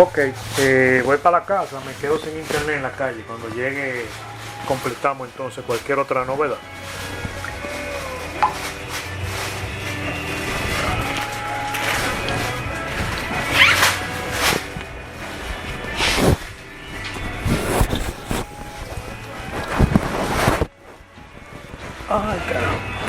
Ok, voy para la casa, me quedo sin internet en la calle. Cuando llegue completamos entonces cualquier otra novedad. Ay, caramba.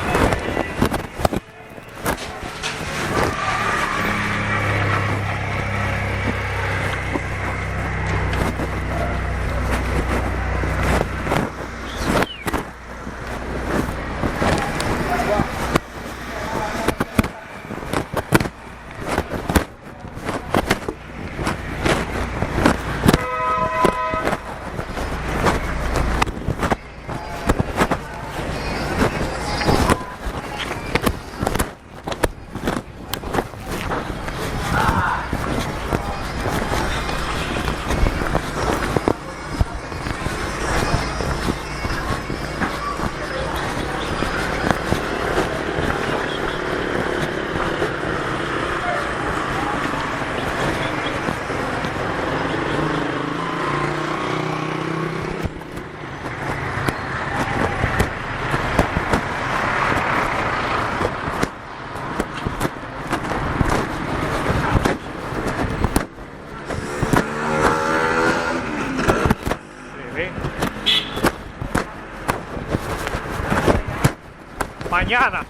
Mañana,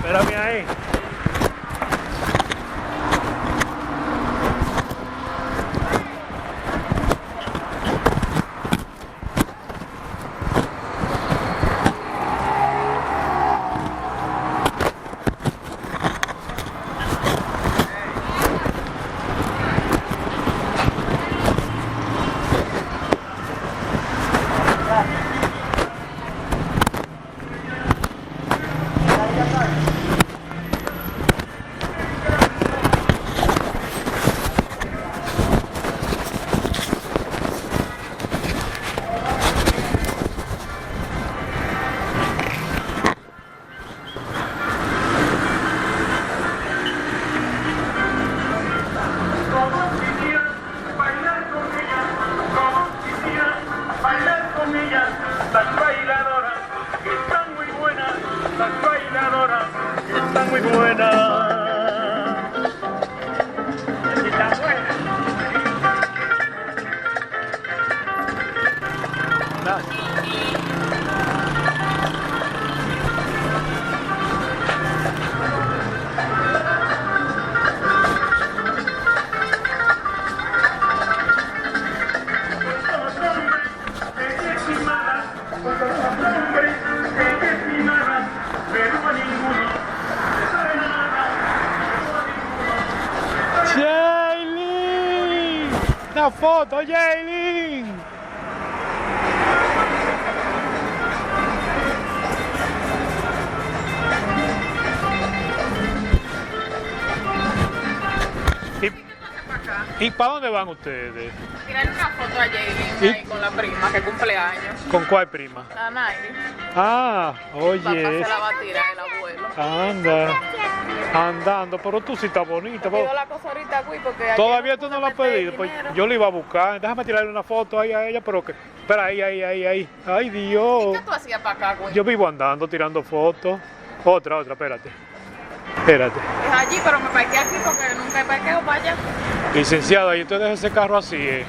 espérame ahí. Muy buena. Jaylin, una foto, Jaylin. ¿Y para dónde van ustedes? Tirar una foto a Jaylin ahí con la prima que cumple años. ¿Con cuál prima? A Nairi. Ah, Papá oye. se la va a tirar el abuelo. Anda. Andando, pero tú sí estás bonita. Pido la cosa ahorita, güey, porque ayer Todavía no tú no pude la has meter pedido, pues dinero. yo la iba a buscar. Déjame tirarle una foto ahí a ella, pero que. Espera, ahí. Ay, ¿Y Dios. qué tú hacías para acá, güey? Yo vivo andando, tirando fotos. Otra, espérate. Espérate. Es allí, pero me parqué aquí porque nunca he parqueado para allá. Licenciada, ¿y usted deja ese carro así, Sí,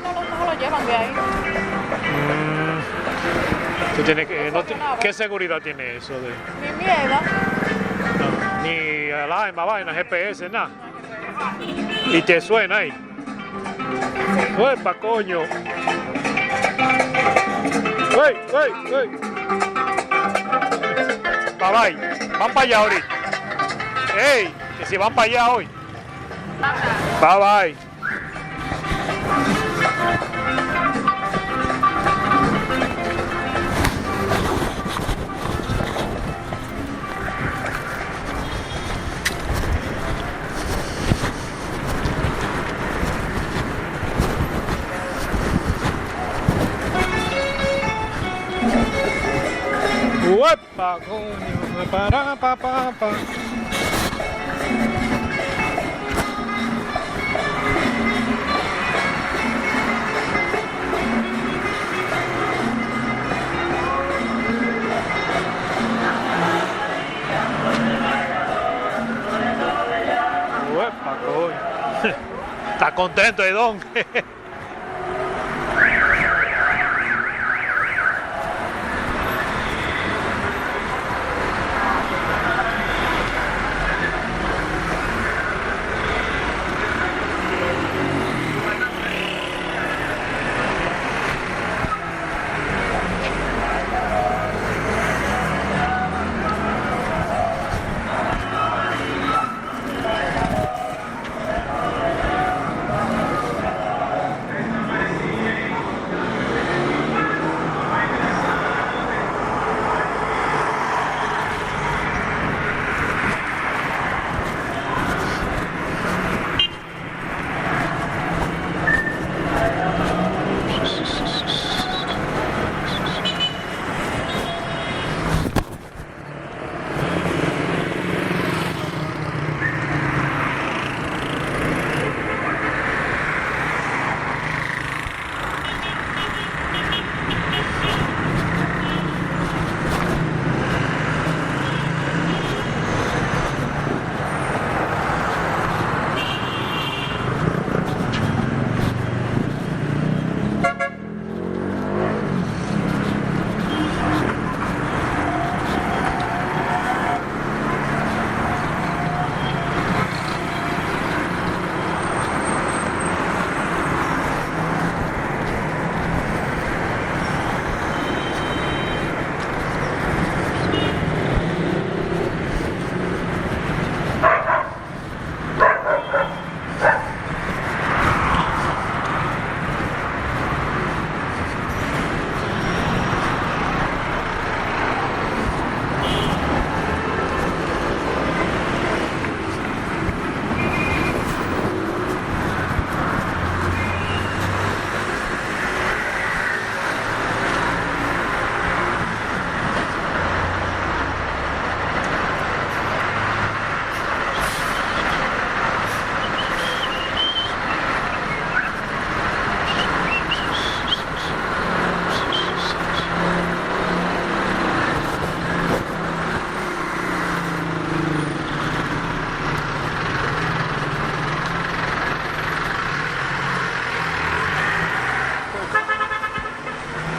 no lo llevan de ahí. Tú tienes que, ¿qué seguridad tiene eso? Ni miedo. No, ni alarma, vaina, GPS, nada. Y te suena ahí. ¡Uepa, coño! ¡Ey! Bye. Van para allá ahorita. ¡Ey! Que si van para allá hoy. Bye. ¡Uepa, coño! Pa. contento de Don.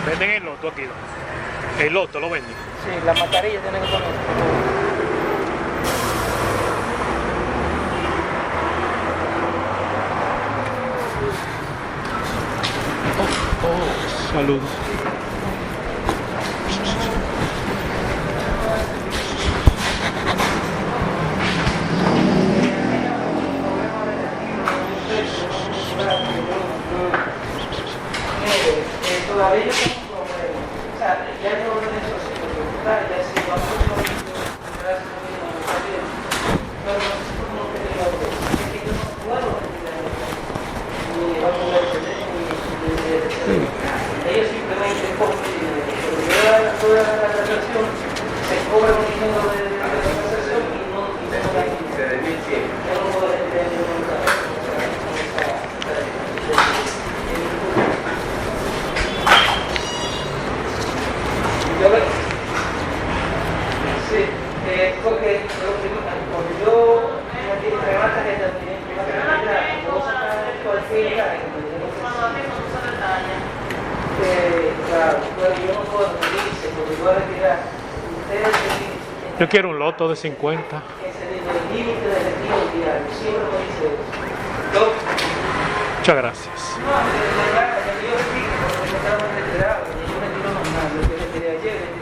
Venden el loto aquí, ¿no? El loto lo venden. Sí, la mascarilla tiene que poner. Saludos. Todavía yo tengo un problema. O sea, ya yo lo he hecho así, porque ya si vamos a pero no sé cómo que digo, es que yo no puedo ni vamos a ver ellos simplemente cogen dinero. Pero yo toda la transacción se cobra un dinero de la transacción y no la quita. Yo no puedo entender nunca. Sí, porque yo me tiré una tarjeta, puedo sacar cualquier claro, pero yo no puedo dice, porque voy a retirar. Ustedes Yo quiero un loto de 50. ese es el límite del retiro diario, siempre me dice eso. Muchas gracias. No, yo retiro, porque yo estaba retirado, yo retiro normal, lo que retiré ayer.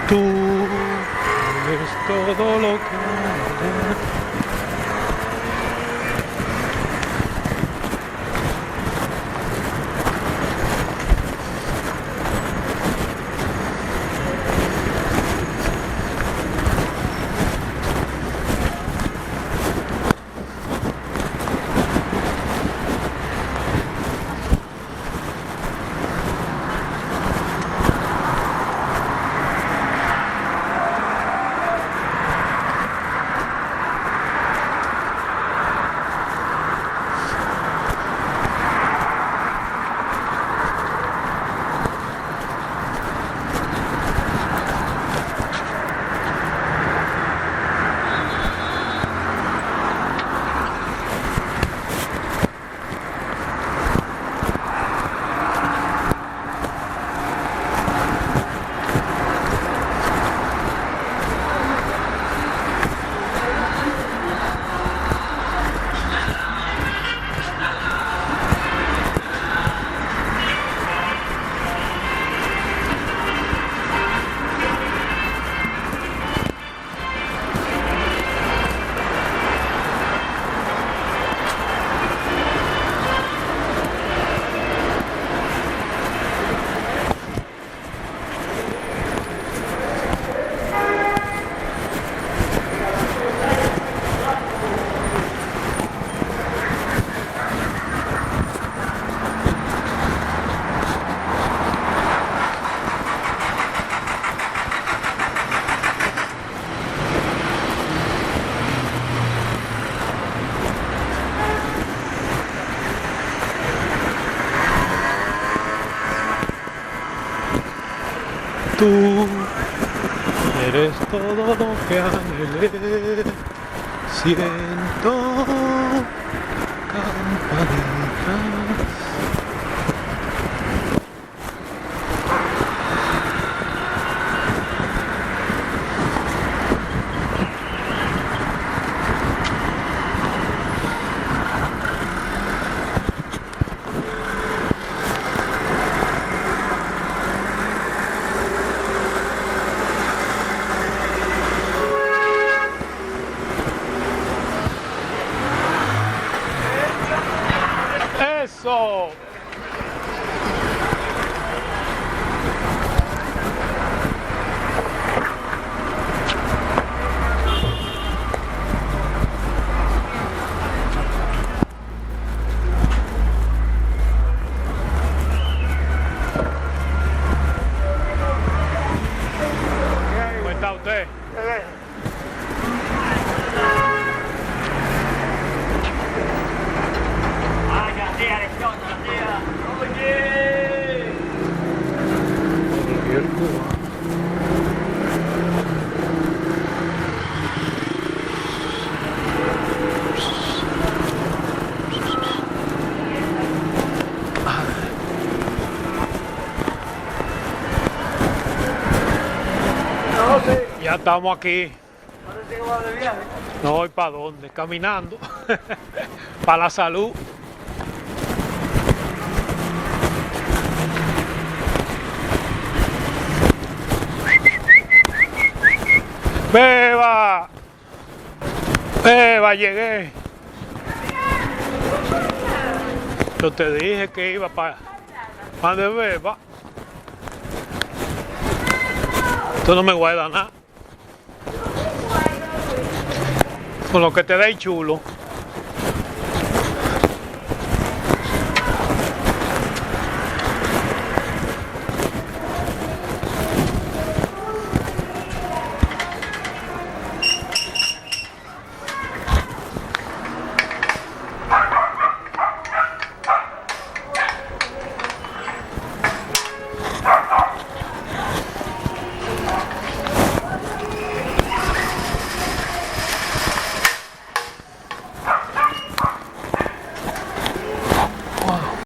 Tú eres todo lo que amo. Tú eres todo lo que anhelé. Siento campanita. Eso. ¿Cómo está usted? Ya estamos aquí. ¿Dónde te vas de viaje? No voy para dónde, caminando. Para la salud. ¡Beba! ¡Beba! Llegué. Yo te dije que iba para de Beba. Tú no me guardas nada. Con lo que te da el chulo.